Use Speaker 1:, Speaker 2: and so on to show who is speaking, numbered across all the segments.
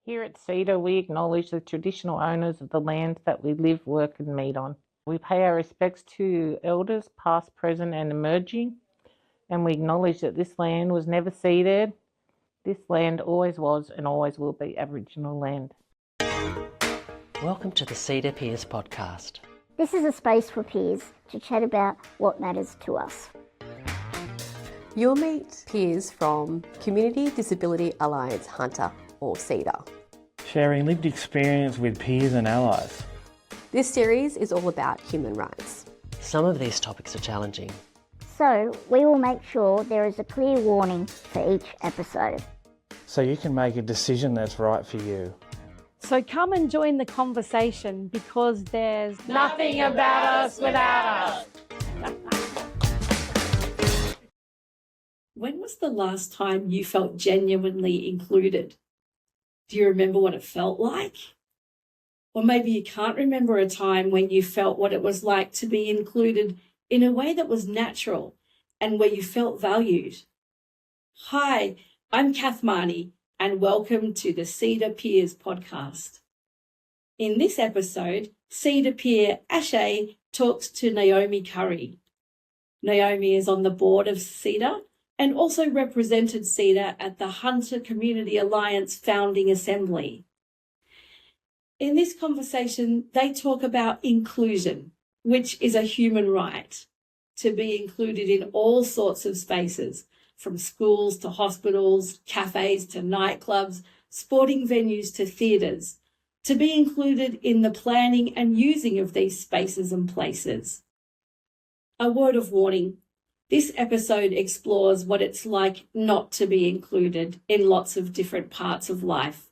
Speaker 1: Here at CEDA, we acknowledge the traditional owners of the land that we live, work and meet on. We pay our respects to elders, past, present and emerging, and we acknowledge that this land was never ceded. This land always was and always will be Aboriginal land.
Speaker 2: Welcome to the CDAH Peers Podcast.
Speaker 3: This is a space for peers to chat about what matters to us.
Speaker 4: You'll meet peers from Community Disability Alliance Hunter, or CDAH.
Speaker 5: Sharing lived experience with peers and allies.
Speaker 4: This series is all about human rights.
Speaker 2: Some of these topics are challenging.
Speaker 3: So we will make sure there is a clear warning for each episode.
Speaker 5: So you can make a decision that's right for you.
Speaker 6: So come and join the conversation because there's
Speaker 1: Nothing about us without us.
Speaker 7: When was the last time you felt genuinely included? Do you remember what it felt like? Or maybe you can't remember a time when you felt what it was like to be included in a way that was natural and where you felt valued. Hi, I'm Kath Marnie and welcome to the CDAH Peers Podcast. In this episode, CDAH peer Ashe talks to Naomi Curry. Naomi is on the board of CDAH and also represented CDAH at the Hunter Community Alliance Founding Assembly. In this conversation, they talk about inclusion, which is a human right, to be included in all sorts of spaces, from schools to hospitals, cafes to nightclubs, sporting venues to theatres, to be included in the planning and using of these spaces and places. A word of warning. This episode explores what it's like not to be included in lots of different parts of life.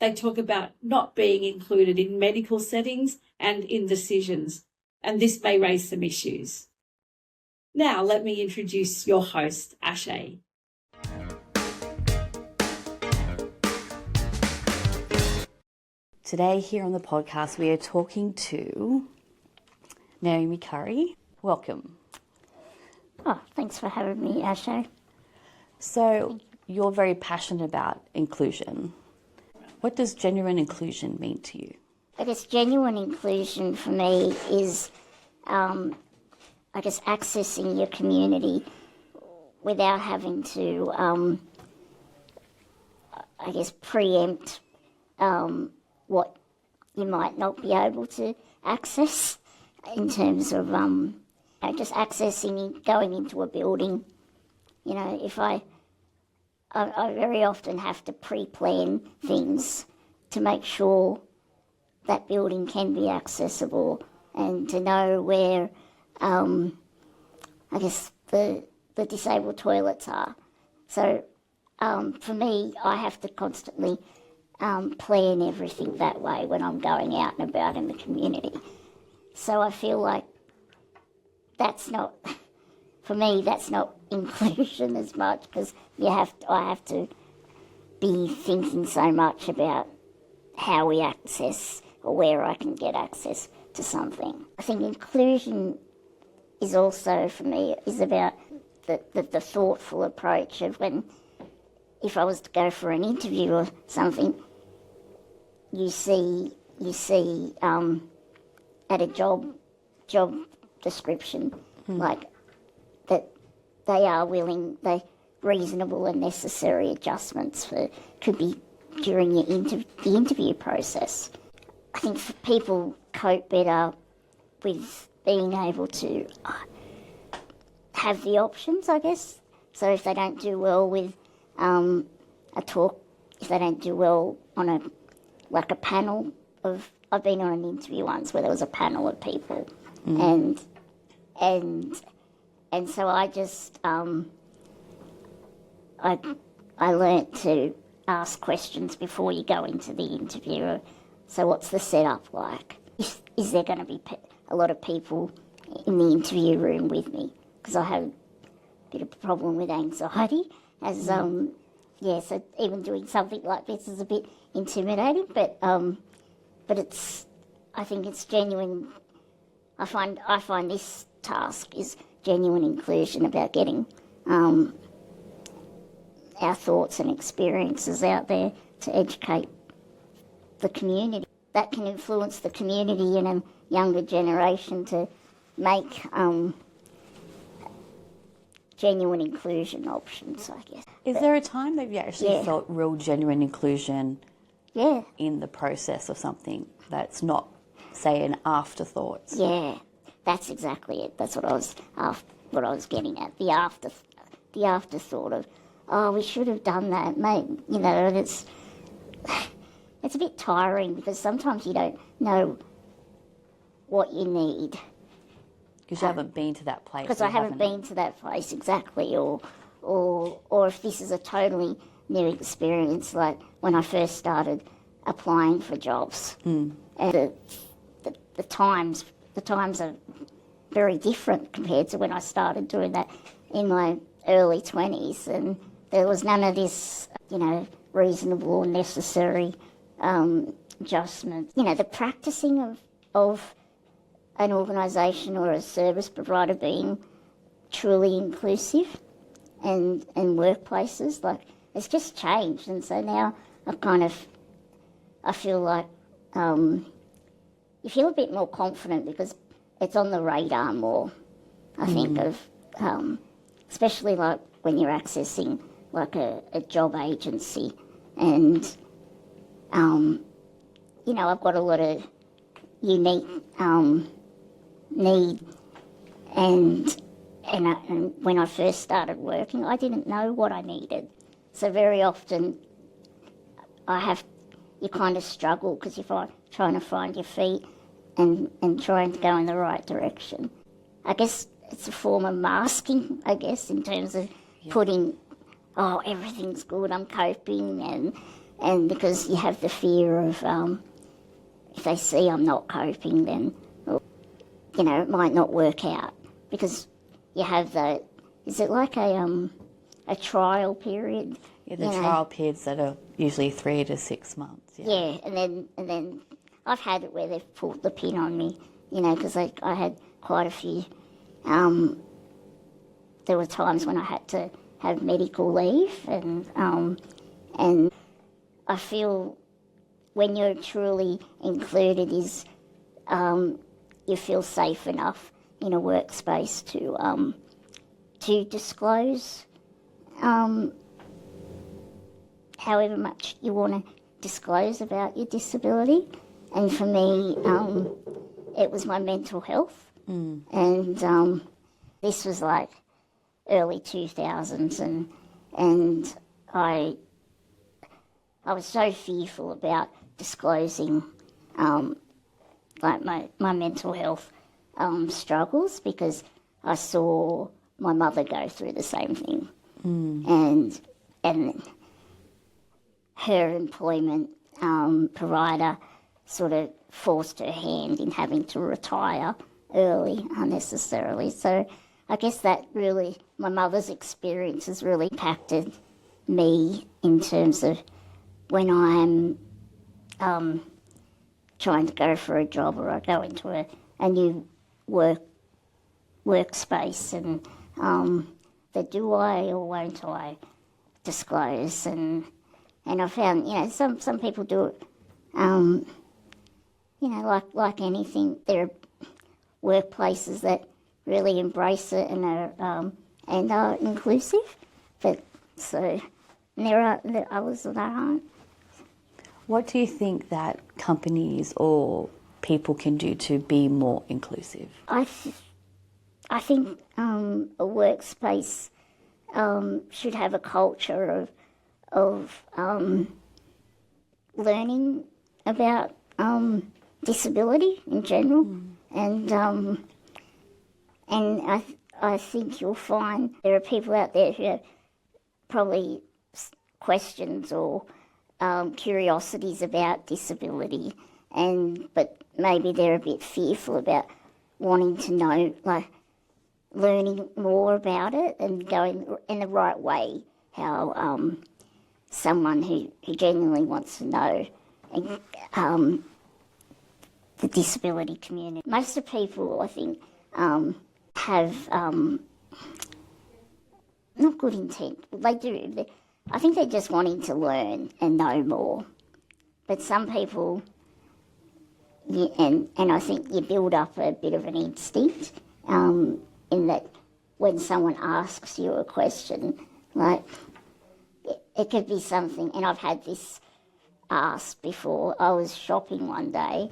Speaker 7: They talk about not being included in medical settings and in decisions, and this may raise some issues. Now, let me introduce your host, Ashe.
Speaker 8: Today here on the podcast, we are talking to Naomi Curry. Welcome.
Speaker 3: Oh, thanks for having me, Ashe.
Speaker 8: So you're very passionate about inclusion. What does genuine inclusion mean to you?
Speaker 3: I guess genuine inclusion for me is, accessing your community without having to, preempt what you might not be able to access in terms of just accessing, going into a building. You know, if I very often have to pre-plan things to make sure that building can be accessible and to know where, the disabled toilets are. So for me, I have to constantly plan everything that way when I'm going out and about in the community. So I feel like that's not inclusion as much, because I have to be thinking so much about how we access or where I can get access to something. I think inclusion is also, for me, is about the thoughtful approach of if I was to go for an interview or something, you see at a job description, like that they reasonable and necessary adjustments could be during the interview process. I think people cope better with being able to have the options, I guess. So if they don't do well with a talk, if they don't do well on a panel of, I've been on an interview once where there was a panel of people, and so I just I learnt to ask questions before you go into the interview. So what's the setup like? Is there going to be a lot of people in the interview room with me? Because I have a bit of a problem with anxiety. So even doing something like this is a bit intimidating. But I think it's genuine. I find this task is genuine inclusion, about getting our thoughts and experiences out there to educate the community. That can influence the community in a younger generation to make genuine inclusion options, I guess.
Speaker 8: Is there a time that you actually felt real genuine inclusion in the process of something that's not, say, an afterthought?
Speaker 3: Yeah, that's exactly it. That's what I was getting at. The afterthought of, oh, we should have done that, mate. You know, it's a bit tiring because sometimes you don't know what you need.
Speaker 8: Because you haven't been to that place.
Speaker 3: Because I haven't been to that place, exactly, or if this is a totally new experience, like when I first started applying for jobs. And the times are very different compared to when I started doing that in my early 20s, and there was none of this, you know, reasonable or necessary adjustment. You know, the practicing of an organisation or a service provider being truly inclusive and workplaces, like, it's just changed. And so now I feel like you feel a bit more confident because it's on the radar more, I think, of especially like when you're accessing like a job agency. And, you know, I've got a lot of unique need, and when I first started working, I didn't know what I needed. So very often you kind of struggle because you're trying to find your feet and trying to go in the right direction. I guess it's a form of masking, I guess, in terms of putting, oh, everything's good, I'm coping, and because you have the fear of if they see I'm not coping, then, you know, it might not work out because you have is it like a trial period?
Speaker 8: Yeah, the trial periods that are usually 3 to 6 months.
Speaker 3: Yeah, and then I've had it where they've pulled the pin on me, you know, because I had quite a few. There were times when I had to have medical leave, and I feel when you're truly included is you feel safe enough in a workspace to disclose however much you want to disclose about your disability. And for me, it was my mental health. And this was like early 2000s, and I was so fearful about disclosing like my mental health struggles because I saw my mother go through the same thing. And her employment provider sort of forced her hand in having to retire early unnecessarily. So I guess that really, my mother's experience has really impacted me in terms of when I'm trying to go for a job or I go into a new workspace, and that do I or won't I disclose? And I found, you know, some people do it, you know, like anything. There are workplaces that really embrace it and are inclusive, but so there are others that aren't.
Speaker 8: What do you think that companies or people can do to be more inclusive?
Speaker 3: I think a workspace should have a culture of learning about disability in general, and I think you'll find there are people out there who have probably questions or curiosities about disability, but maybe they're a bit fearful about wanting to know, like learning more about it and going in the right way, how someone who genuinely wants to know the disability community. Most of the people, I think, have not good intent. They do. I think they're just wanting to learn and know more. But some people, and I think you build up a bit of an instinct in that when someone asks you a question, like it could be something, and I've had this asked before. I was shopping one day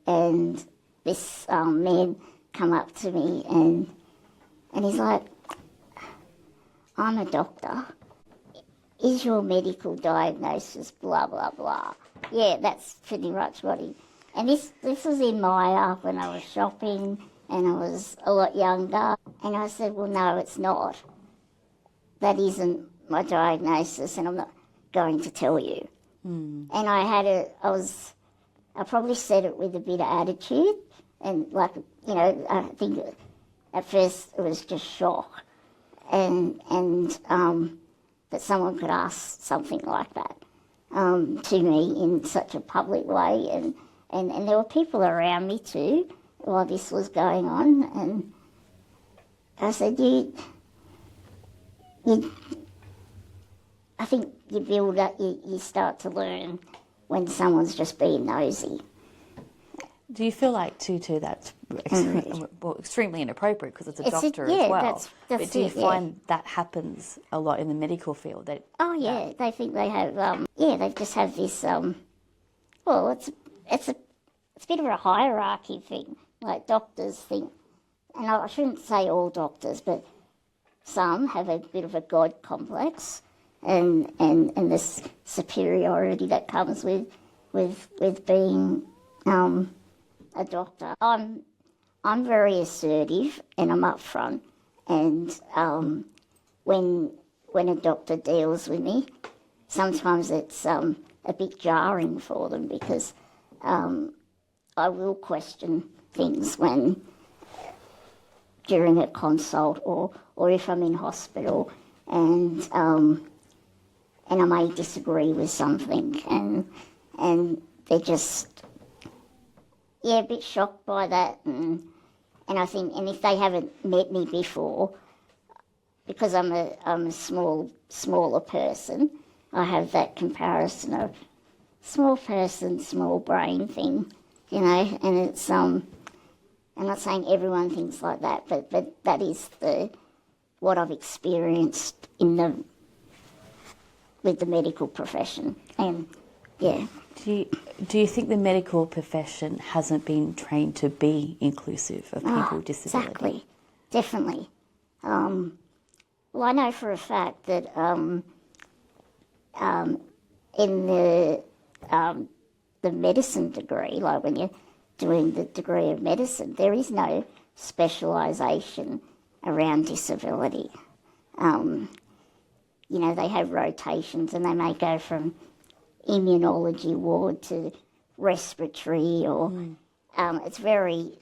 Speaker 3: and this man come up to me and he's like, I'm a doctor. Is your medical diagnosis blah, blah, blah? Yeah, that's pretty much what he... And this was in Maya when I was shopping and I was a lot younger. And I said, well, no, it's not. That isn't my diagnosis and I'm not going to tell you. And I probably said it with a bit of attitude and like, you know, I think at first it was just shock and that someone could ask something like that to me in such a public way and there were people around me too while this was going on and I said, I think you build up, you start to learn when someone's just being nosy.
Speaker 8: Do you feel like, too, that's extremely inappropriate because it's a doctor as well?
Speaker 3: That's
Speaker 8: but do you find that happens a lot in the medical field? They think they have, they just have this, it's a bit of a hierarchy thing. Like doctors think, and I shouldn't say all doctors, but some have a bit of a God complex. And this superiority that comes with being a doctor. I'm very assertive and I'm upfront. And when a doctor deals with me, sometimes it's a bit jarring for them because I will question things during a consult or if I'm in hospital and I may disagree with something and they're just a bit shocked by that and I think and if they haven't met me before, because I'm a smaller person, I have that comparison of small person, small brain thing, you know, and it's I'm not saying everyone thinks like that, but that is what I've experienced with the medical profession, and yeah. Do you think the medical profession hasn't been trained to be inclusive of people with disability?
Speaker 3: Exactly, definitely. Well, I know for a fact that in the medicine degree, like when you're doing the degree of medicine, there is no specialisation around disability. You know, they have rotations and they may go from immunology ward to respiratory or it's very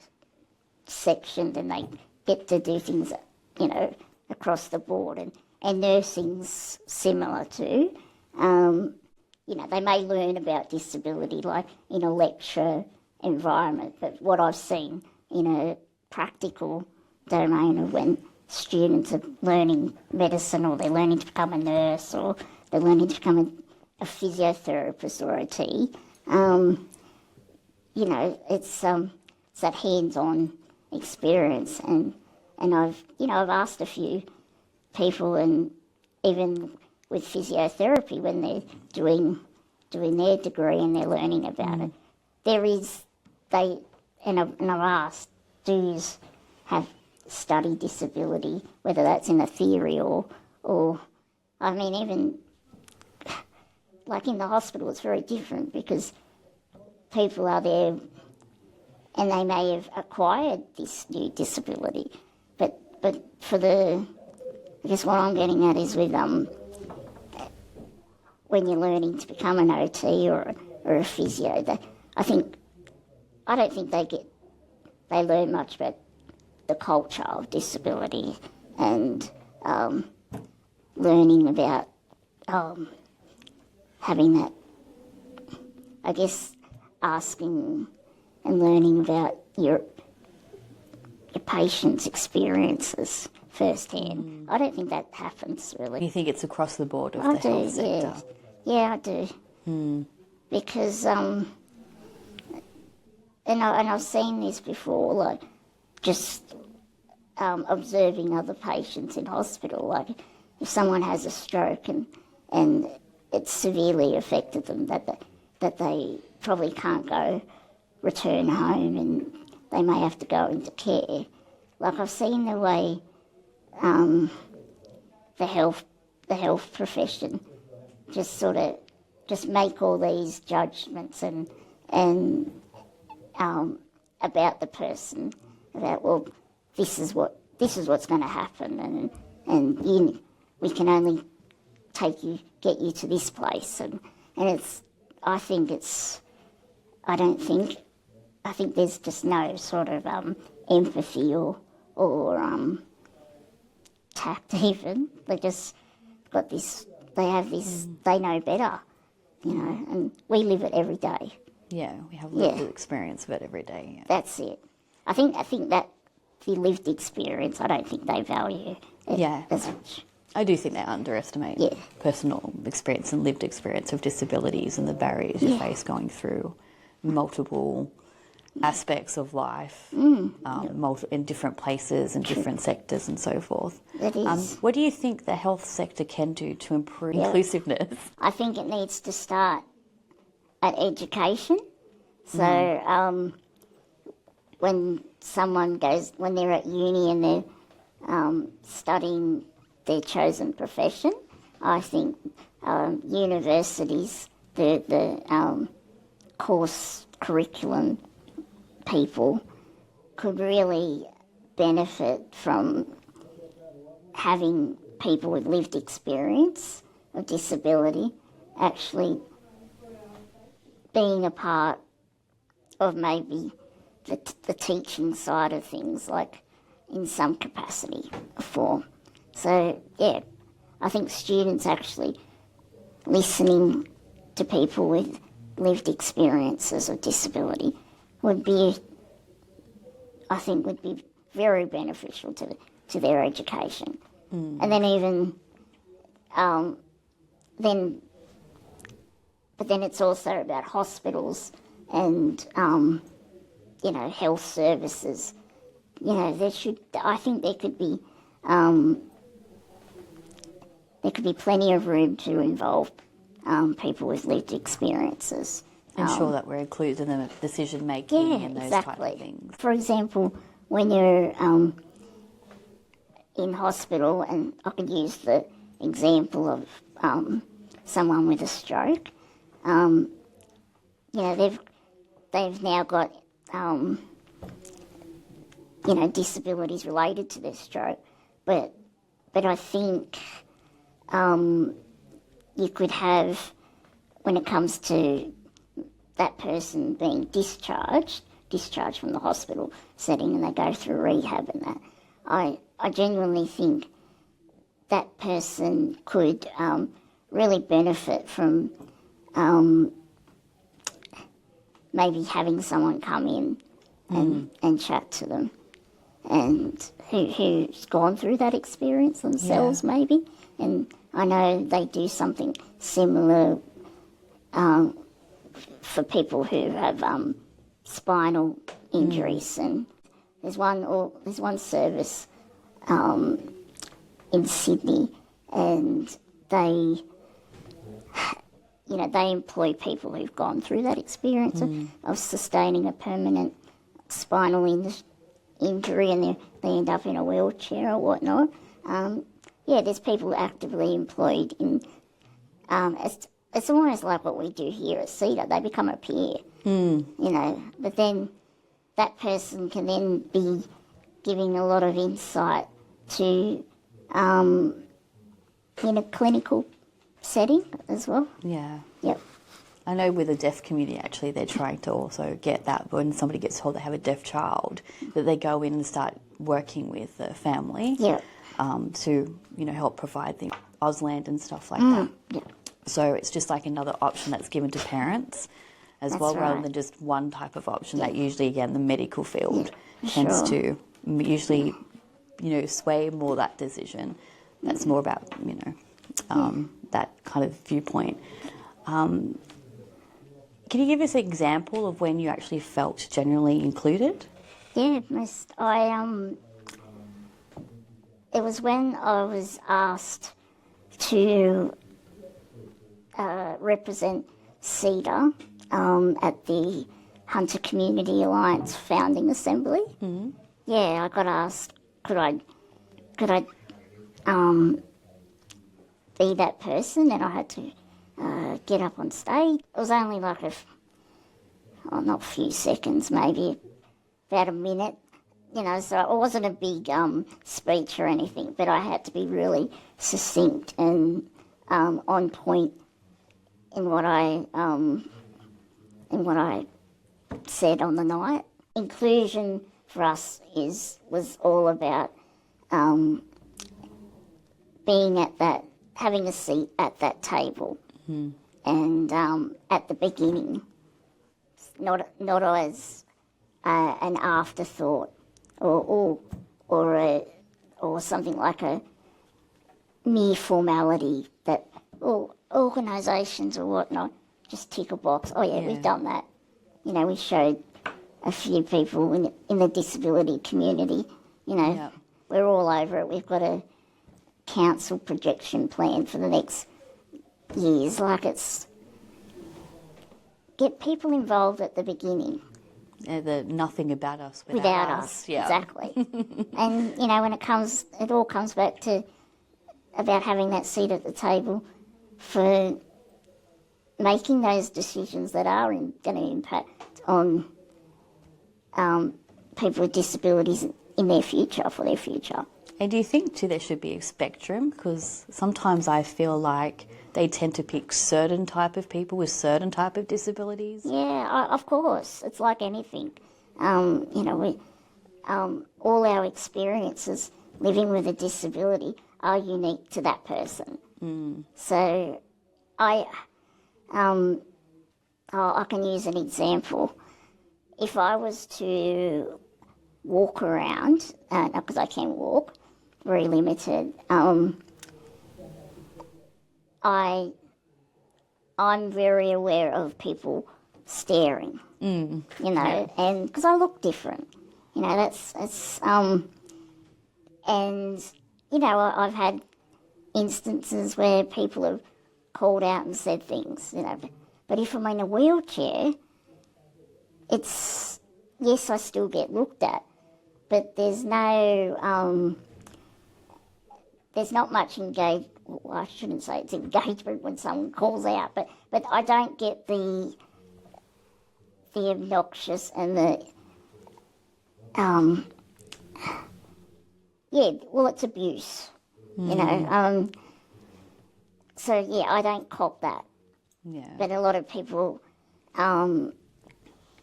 Speaker 3: sectioned and they get to do things, you know, across the board and nursing's similar too. You know, they may learn about disability like in a lecture environment, but what I've seen in a practical domain of when students are learning medicine or they're learning to become a nurse or they're learning to become a physiotherapist or a T, you know, it's that hands-on experience and I've asked a few people and even with physiotherapy when they're doing their degree and they're learning about it, I've asked, do you have study disability, whether that's in a theory or I mean, even like in the hospital, it's very different because people are there and they may have acquired this new disability, but for I guess what I'm getting at is with when you're learning to become an OT or a physio, I don't think they learn much about the culture of disability and learning about having that, I guess, asking and learning about your patient's experiences firsthand. I don't think that happens really.
Speaker 8: You think it's across the board of the health sector?
Speaker 3: Yeah, I do.
Speaker 8: because and I've seen this before, like just observing other patients in hospital. Like if someone has a stroke and it's severely affected them, that they probably can't return home and they may have to go into care. Like I've seen the way the health profession just make all these judgments and about the person, about, well, this is what's going to happen, and we can only get you to this place, and it's, I think there's just no sort of empathy or tact even. They just got this, they have this, they know better, you know, and we live it every day.
Speaker 9: Yeah, we have lived experience of it every day. Yeah.
Speaker 8: That's it. I think that the lived experience, I don't think they value it as much.
Speaker 9: I do think they underestimate personal experience and lived experience of disabilities and the barriers you face going through multiple aspects of life, in different places and different sectors and so forth.
Speaker 8: It is.
Speaker 9: What do you think the health sector can do to improve inclusiveness?
Speaker 8: I think it needs to start at education. So when they're at uni and they're studying their chosen profession, I think universities, the course curriculum people could really benefit from having people with lived experience of disability actually being a part of maybe the teaching side of things, like in some capacity or form. So, I think students actually listening to people with lived experiences of disability would be very beneficial to their education. And then even but then it's also about hospitals and health services. You know, I think there could be plenty of room to involve people with lived experiences.
Speaker 9: Ensure that we're included in the decision making and those type of things.
Speaker 8: For example, when you're in hospital, and I could use the example of someone with a stroke. They've now got disabilities related to their stroke, but I think you could have, when it comes to that person being discharged from the hospital setting and they go through rehab and that, I genuinely think that person could really benefit from maybe having someone come in and chat to them, and who's gone through that experience themselves maybe. And I know they do something similar for people who have spinal injuries, and there's one service in Sydney, and they employ people who've gone through that experience of sustaining a permanent spinal injury, and they end up in a wheelchair or whatnot. There's people actively employed in. It's almost like what we do here at CEDAH. They become a peer, but then that person can then be giving a lot of insight to in a clinical setting as well.
Speaker 9: Yeah.
Speaker 8: Yep.
Speaker 9: I know with the deaf community, actually, they're trying to also get that when somebody gets told they have a deaf child, that they go in and start working with the family to, help provide the AUSLAN and stuff like that.
Speaker 8: Yep.
Speaker 9: So it's just like another option that's given to parents as well, rather than just one type of option that usually, again, the medical field tends to usually, sway more that decision. That's more about, that kind of viewpoint. Can you give us an example of when you actually felt genuinely included?
Speaker 3: Yeah, it was when I was asked to represent CDAH at the Hunter Community Alliance Founding Assembly. Mm-hmm. Yeah, I got asked, could I be that person, and I had to get up on stage. It was only like not a few seconds, maybe about a minute, so it wasn't a big speech or anything, but I had to be really succinct and on point in what I said on the night. Inclusion for us was all about having a seat at that table, and at the beginning, not as an afterthought or something like a mere formality that organisations or whatnot just tick a box. Oh yeah, we've done that. We showed a few people in the disability community. We're all over it. We've got a council projection plan for the next years. Like, it's get people involved at the beginning.
Speaker 9: The nothing about us
Speaker 3: without us. Yeah. Exactly. And when it all comes back to about having that seat at the table for making those decisions that are going to impact on people with disabilities in their future, for their future.
Speaker 9: And do you think too there should be a spectrum? Because sometimes I feel like they tend to pick certain type of people with certain type of disabilities.
Speaker 3: Yeah, of course. It's like anything. All our experiences living with a disability are unique to that person. So I can use an example. If I was to walk around, because I can walk, very limited, I'm very aware of people staring, and because I look different, I've had instances where people have called out and said things, but if I'm in a wheelchair, yes, I still get looked at, but there's not much engagement. Well, I shouldn't say it's engagement when someone calls out, but I don't get the obnoxious and it's abuse, so yeah, I don't cop that. Yeah. But a lot of people, who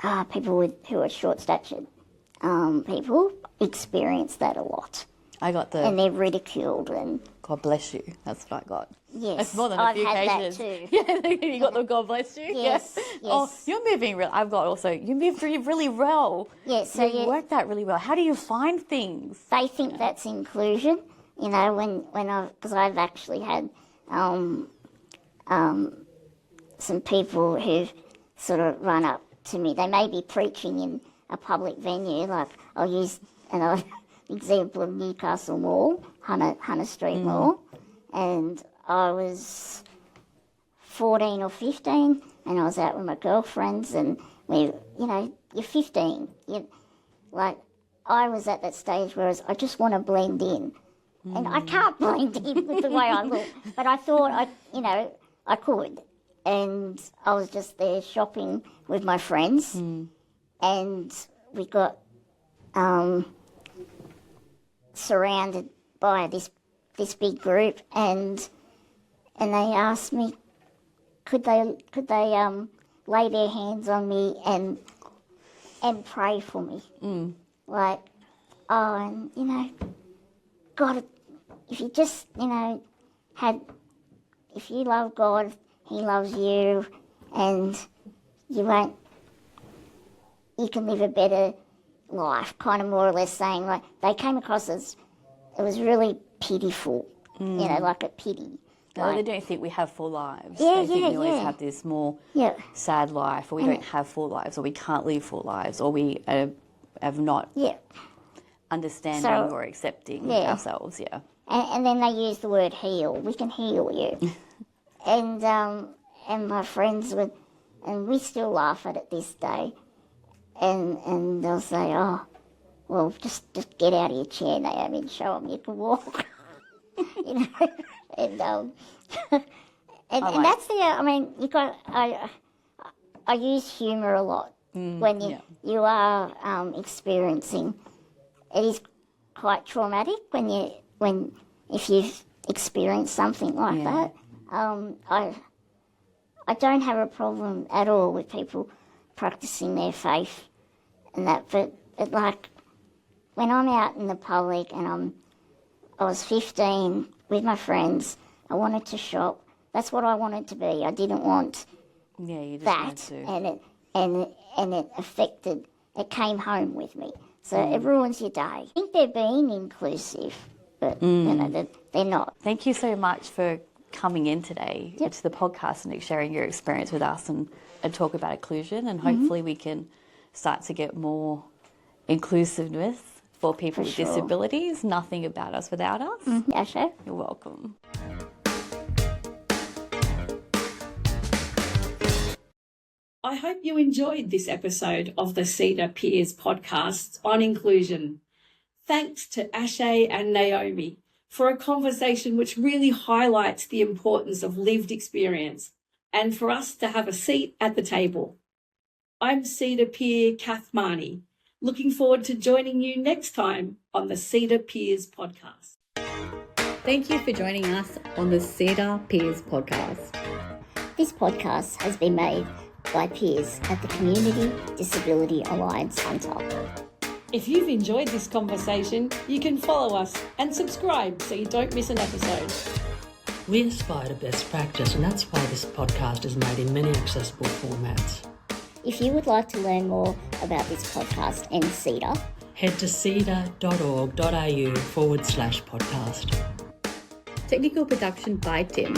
Speaker 3: are short-statured people experience that a lot. And they're ridiculed and...
Speaker 9: God bless you. That's what I got.
Speaker 3: Yes,
Speaker 9: that's more than a
Speaker 3: I've
Speaker 9: few
Speaker 3: had
Speaker 9: occasions.
Speaker 3: that too.
Speaker 9: Yeah, you got the God bless you.
Speaker 3: Yes,
Speaker 9: yeah.
Speaker 3: yes.
Speaker 9: Oh, you're moving. You moved really well.
Speaker 3: Yes,
Speaker 9: so you worked that really well. How do you find things?
Speaker 3: They think that's inclusion. Because I've actually had some people who've sort of run up to me. They may be preaching in a public venue, like I'll use an example of Newcastle Mall, Hunter Street Mall, and I was 14 or 15, and I was out with my girlfriends, and you're 15. I was at that stage where I just want to blend in, and I can't blend in with the way I look, but I thought I could, and I was just there shopping with my friends, and we got surrounded by this big group, and they asked me, could they lay their hands on me and pray for me, God, if you just if you love God, He loves you, and you can live a better life, kind of more or less saying, they came across as, it was really pitiful, like a pity.
Speaker 9: They don't think we have full lives.
Speaker 8: Yeah,
Speaker 9: they think we always
Speaker 8: yeah.
Speaker 9: have this more
Speaker 8: Yeah.
Speaker 9: sad life, or we don't have full lives, or we can't live full lives, or we have not
Speaker 8: Yeah.
Speaker 9: understanding or accepting ourselves. Yeah.
Speaker 8: And then they use the word heal. We can heal you. and my friends would, and we still laugh at it this day. And they'll say, "Oh, well, just get out of your chair, Naomi, and show them you can walk." you know, and that's the. I mean, you got. I use humour a lot when you are experiencing. It is quite traumatic if you've experienced something like that. I don't have a problem at all with people practicing their faith and that, but like when I'm out in the public and I was 15 with my friends, I wanted to shop. That's what I wanted to be. I didn't want
Speaker 9: you just
Speaker 8: that, and it affected. It came home with me, so it ruins your day. I think they're being inclusive, but you know they're not.
Speaker 9: Thank you so much for coming in today to the podcast and sharing your experience with us and talk about inclusion, and hopefully we can start to get more inclusiveness for people with disabilities. Nothing about us without us.
Speaker 8: Ashe?
Speaker 9: You're welcome.
Speaker 7: I hope you enjoyed this episode of the CDAH Peers Podcast on inclusion. Thanks to Ashe and Naomi for a conversation which really highlights the importance of lived experience and for us to have a seat at the table. I'm CDAH Peer Kath Marnie, looking forward to joining you next time on the CDAH Peers Podcast.
Speaker 10: Thank you for joining us on the CDAH Peers Podcast.
Speaker 8: This podcast has been made by peers at the Community Disability Alliance Hunter.
Speaker 7: If you've enjoyed this conversation, you can follow us and subscribe so you don't miss an episode.
Speaker 2: We aspire to best practice, and that's why this podcast is made in many accessible formats.
Speaker 8: If you would like to learn more about this podcast and CDAH,
Speaker 2: head to cedah.org.au/podcast.
Speaker 10: Technical production by Tim.